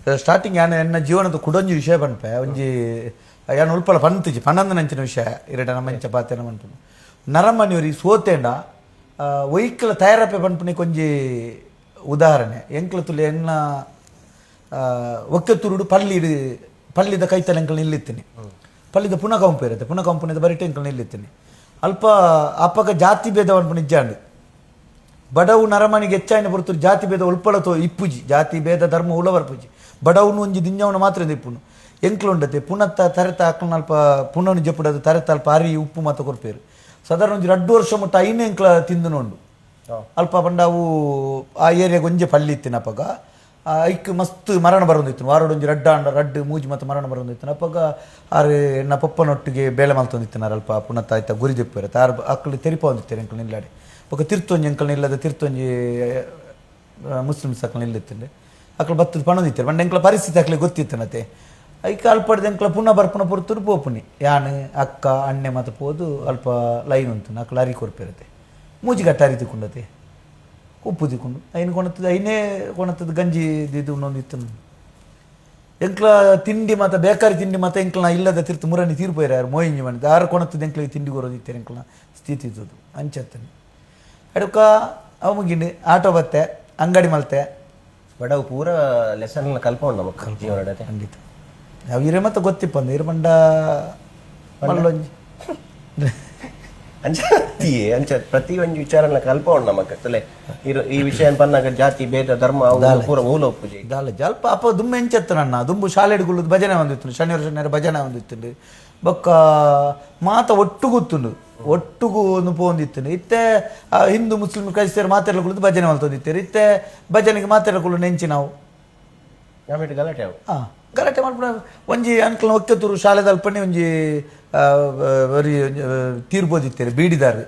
starting ಯಾನು ಎನ್ನ ಜೀವನದ ಕುಡೊಂಜಿ ವಿಷಯ ಪನ್ಪೆ ಒಂಜಿ ಯಾನು ಉಲ್ಪಲ ಪಂತಿಜಿ ಪನ್ನೊಂದು ನಂಚಿನ ವಿಷಯ ಇರಟ ನಮ್ಮಂಚ ಪಾತೆನ ಪನ್ಪು ನರಮನಿಯವ್ರಿ ಸೋತೇಂಡ ಒಯ್ಕಲ ತಯಾರಪ್ಪೆ ಪನ್ಪುನಿ ಕೊಂಜಿ ಉದಾಹರಣೆ ಎಂಕ್ಲ ತುಲೆ ಎನ್ನ ಒಕ್ಕೆತುರುಡು ಪಲ್ಲಿದ ಕೈತಲೆ ಎಂಕಲ್ ನಿಲ್ಲಿತ್ತೀನಿ ಪಲ್ಲಿದ ಪುನಃ ಕಂಪು ಇರುತ್ತೆ ಪುನಃ ಕಂಪನಿದ ಬರಿಟೆ ಎಂಕಲ್ ನಿಲ್ಲಿತ್ತೀನಿ ಅಲ್ಪ ಅಪ್ಪಗ ಜಾತಿ ಭೇದ ಪನ್ಪು ನಿಜ್ಜಾಂಡು ಬಡವು ನರಮನಿಗೆ ಹೆಚ್ಚಾಯಿನ ಹೊರತು ಜಾತಿ ಭೇದ ಉಲ್ಪಳ ಇಪ್ಪುಜಿ ಜಾತಿ ಭೇದ ಧರ್ಮ ಉಳವರ್ಪುಜಿ ಬಡವನು ಒಂಜಿ ದಿಂಜವನ ಮಾತ್ರ ಇಪ್ಪುನು ಎಂಕ್ಲುಂಡತೆ ಪುನತ್ತ ತರೆತ ಹಾಕೊಂಡು ಅಲ್ಪ ಪುನಃ ಜಪ್ಪುಡದು ತರೆತ ಅಲ್ಪ ಅರಿ ಉಪ್ಪು ಮಾತ ಕೊರ್ಪೇರು ಸಾಧಾರಣ ಒಂಜಿ 2 ವರ್ಷ ಮುಟ್ಟ ಐನೇ ಎಂಕ್ಲ ತಿಂದು ನೋಡು ಅಲ್ಪ ಪಂಡವು ಆ ಏರಿಯಾಗ ಒಂಜೆ ಪಲ್ಲಿ ಇತ್ತಿನ ಅಪ್ಪಗ ಐಕ್ ಮಸ್ತ್ ಮರಣ ಬರೋದಿತ್ತು ವಾರೋಡೊಂಜಿ ರಡ್ಡು ಮೂಜಿ ಮತ್ತು ಮರಣ ಬರೋದಿತ್ತು ಅಪ್ಪಗ ಆರು ಎನ್ನ ಪಪ್ಪನೊಟ್ಟಿಗೆ ಬೇಳೆ ಮಲ್ತೊಂದಿತ್ತಿನಾರ ಅಲ್ಪ ಪುನತ್ತ ಆಯ್ತಾ ಗುರಿ ಜಪ್ಪಿರ ತಾರು ಅಕ್ಕಳು ತೆರಿಪ ಹೊಂದಿತ್ತೇನೆ ಎಂಕ್ಲು ನಿಲ್ಲಾಡಿ ಒಕ್ಕ ತಿರ್ತೊಂಜಿ ಎಂಕಲ್ ನಿಲ್ಲದ ತಿರ್ತೊಂಜಿ ಮುಸ್ಲಿಮ್ಸ್ ಅಕ್ಕಳು ನಿಲ್ಲಿತ್ತಂಡೆ ಅಕ್ಕಳು ಬತ್ತದ ಪಣದಿತ್ತಾರೆ ಬಂಡ ಎಂಕ್ಲ ಪರಿಸ್ಥಿತಿ ಅಕ್ಕಳಿಗೆ ಗೊತ್ತಿತ್ತನತೆ ಐಕ ಅಲ್ಪಡ್ದು ಎಂಕ್ಲ ಪುನಃ ಬರ್ಪುನ ಪುರ್ತರು ಪೋಪುನಿ ಯಾನು ಅಕ್ಕ ಅಣ್ಣೆ ಮತ್ತು ಪೋದು ಅಲ್ಪ ಲೈನ್ ಉಂಟು ಅಕ್ಕಳು ಅರಿ ಕೊರ್ಪಿರತ್ತೆ ಮೂಜಿಗಟ್ಟ ಅರಿ ತಿಕ್ಕೊಂಡತೆ ಉಪ್ಪು ತಿಕ್ಕೊಂಡು ಐನು ಕೊಣತದ ಐನೇ ಕೊಣತದ ಗಂಜಿ ಇದು ಇನ್ನೊಂದಿತ್ತು ಎಂಕ್ಲ ತಿಂಡಿ ಮತ್ತು ಬೇಕರಿ ತಿಂಡಿ ಮತ್ತು ಎಂಕ್ಲ ಇಲ್ಲದ ತಿರ್ತು ಮುರನಿ ತೀರ್ಪೋಯ್ರ ಯಾರು ಮೋಯಿಂಜಿ ಮಾಡಿದ್ದು ಆರು ಕೊಣತದ ಎಂಕ್ಲಿಗೆ ತಿಂಡಿ ಕೊರೋದಿತ್ತಾರೆ ಎಂಕ್ಲ ಸ್ಥಿತಿ ಇದ್ದದು ಅಂಚತ್ತನೆ ಅಡುಕ ಅವು ಮುಗಿಂಡು ಆಟೋ ಬತ್ತೆ ಅಂಗಡಿ ಮಲ್ತೆ ಬಡವು ಪೂರ ಲೆಸನ್ ಕಲ್ಪೌಂಡು ನಮಗೆ ಜೀವನ ಖಂಡಿತ ನಾವು ಇರೇ ಮತ್ತೆ ಗೊತ್ತಿಪ್ಪಂದು ಇರಬಂಡ ಮಲ್ಲೊಂಜಿ ಅಂಚ ಪ್ರತಿ ಒಂದು ವಿಚಾರನ ಕಲ್ಪೌಂಡು ನಮಗೆ ತಲೆ ಈ ವಿಷಯ ಪನ್ನಾಗ ಜಾತಿ ಭೇದ ಧರ್ಮ ಪೂರ ಮೂಲ ಒಪ್ಪುಜಿ ದಾಲ ಜಲ್ಪ ಅಪ್ಪ ದುಮ್ಮೆ ಎಂಚತ್ತು ನನ್ನ ದುಂಬು ಶಾಲೆಡ್ಗುಳ್ಳದು ಭಜನೆ ಹೊಂದಿತ್ತು ಶನಿವಾರ ಭಜನೆ ಹೊಂದಿತ್ತು ಬೊಕ್ಕ ಮಾತ ಒಟ್ಟು ಗೊತ್ತುಂಡು ಒಟ್ಟುಗು ಒಂದು ಪೋಂದಿತ್ತು ಇತ್ತೆ ಹಿಂದೂ ಮುಸ್ಲಿಂ ಕ್ರೈಸ್ತರು ಮಾತಾಡ್ಕೊಳ್ಳೋದು ಭಜನೆ ಮಲ್ತೊಂದಿತ್ತೇರು ಇತ್ತೆ ಭಜನೆಗೆ ಮಾತಾಡ್ಕೊಳ್ಳೋ ನೆಂಚಿ ನಾವು ಗಲಾಟೆ ಗಲಾಟೆ ಮಾಡ್ಬಿಡ ಒಂಜಿ ಅಂಕಲ್ನ ಒಕ್ಕೆತೂರು ಶಾಲೆದ ಅಲ್ಪನೆ ಒಂಜಿ ತೀರ್ಬೋದಿತ್ತೇರು ಬೀಡಿದಾರು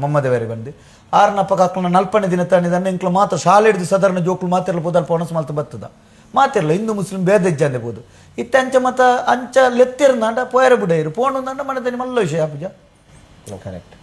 ಮೊಮ್ಮದವೇರೆ ಬಂದು ಆರ್ನಪ್ಪಗ ಅಕ್ಕಳನ್ನ ನಲ್ಪನೆ ದಿನ ತಾಣಿದ ಎಂಕ್ಲು ಮಾತ್ರ ಶಾಲೆ ಹಿಡಿದು ಸಾಧಾರಣ ಜೋಕ್ಲು ಮಾತಾಡ್ಬೋದು ಅಲ್ಪ ಒಣಸು ಮಲ್ತು ಬರ್ತದ ಮಾತಿರಲ್ಲ ಹಿಂದೂ ಮುಸ್ಲಿಂ ಭೇದ ಇಜ್ಜಂದೆ ಬೋದು ಇತ್ತೆ ಅಂಚ ಮತ್ತ ಅಂಚ ಲೆತ್ತಿರಂದ ಪೋಯರ ಬುಡ ಇರು ಪೋಣ ಮನದಲ್ಲಿ ಮಲ್ಲ ವಿಷಯ ಅಪ್ಪಜ ಕರೆಕ್ಟ್